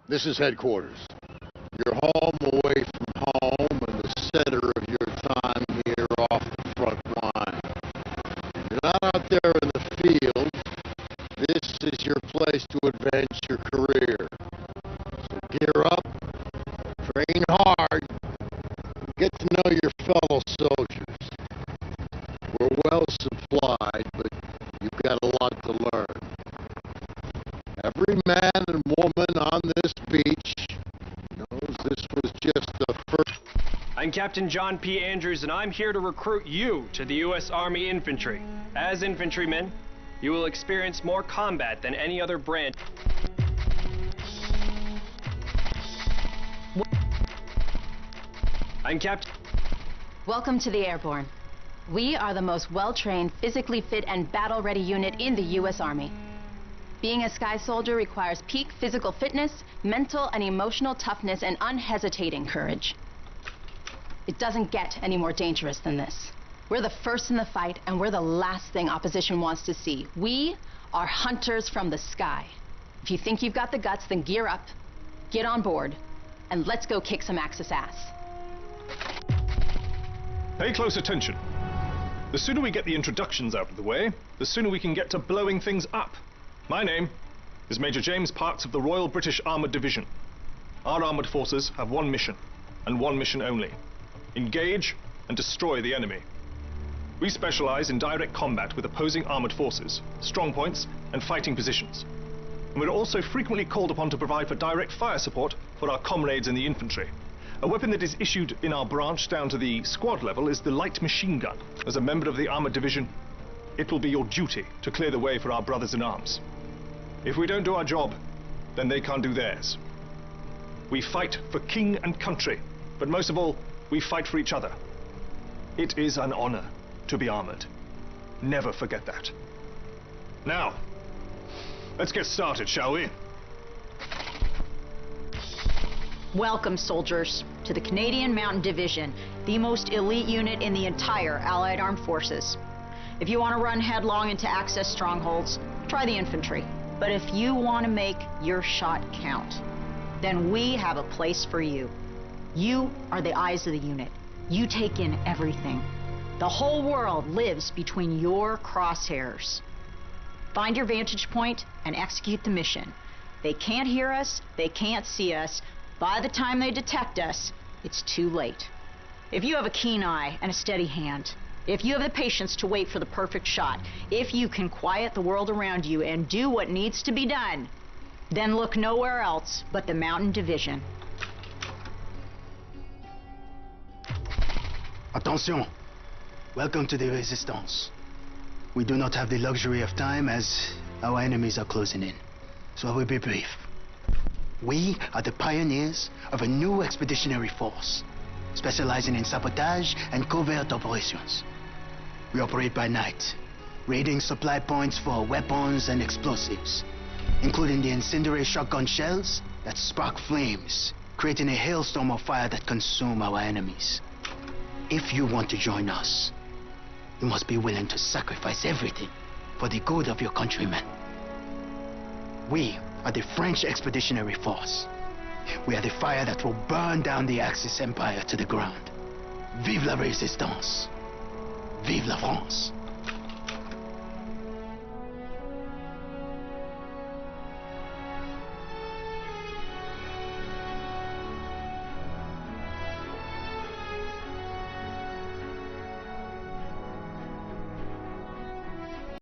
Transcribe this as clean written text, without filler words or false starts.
This is headquarters. Your home away from home and the center of your time here off the front line. You're not out there in the field. This is your place to advance your career. So gear up, train hard, get to know your fellow soldiers. We're well supplied, but you've got a lot to learn. Every man and woman on this beach knows this was just the first. I'm Captain John P. Andrews, and I'm here to recruit you to the U.S. Army Infantry. As infantrymen, you will experience more combat than any other branch. I'm Captain. Welcome to the Airborne. We are the most well-trained, physically fit, and battle-ready unit in the U.S. Army. Being a Sky Soldier requires peak physical fitness, mental and emotional toughness, and unhesitating courage. It doesn't get any more dangerous than this. We're the first in the fight, and we're the last thing opposition wants to see. We are hunters from the sky. If you think you've got the guts, then gear up, get on board, and let's go kick some Axis ass. Pay close attention. The sooner we get the introductions out of the way, the sooner we can get to blowing things up. My name is Major James Parks of the Royal British Armoured Division. Our armoured forces have one mission, and one mission only: engage and destroy the enemy. We specialise in direct combat with opposing armoured forces, strong points, and fighting positions. And we're also frequently called upon to provide for direct fire support for our comrades in the infantry. A weapon that is issued in our branch down to the squad level is the light machine gun. As a member of the armoured division, it will be your duty to clear the way for our brothers in arms. If we don't do our job, then they can't do theirs. We fight for king and country, but most of all, we fight for each other. It is an honor to be armored. Never forget that. Now, let's get started, shall we? Welcome, soldiers, to the Canadian Mountain Division, the most elite unit in the entire Allied Armed Forces. If you want to run headlong into Axis strongholds, try the infantry. But if you want to make your shot count, then we have a place for you. You are the eyes of the unit. You take in everything. The whole world lives between your crosshairs. Find your vantage point and execute the mission. They can't hear us, they can't see us. By the time they detect us, it's too late. If you have a keen eye and a steady hand, if you have the patience to wait for the perfect shot, if you can quiet the world around you and do what needs to be done, then look nowhere else but the Mountain Division. Attention! Welcome to the Resistance. We do not have the luxury of time as our enemies are closing in, so I will be brief. We are the pioneers of a new expeditionary force, specializing in sabotage and covert operations. We operate by night, raiding supply points for weapons and explosives, including the incendiary shotgun shells that spark flames, creating a hailstorm of fire that consume our enemies. If you want to join us, you must be willing to sacrifice everything for the good of your countrymen. We are the French Expeditionary Force. We are the fire that will burn down the Axis Empire to the ground. Vive la Résistance! Vive la France!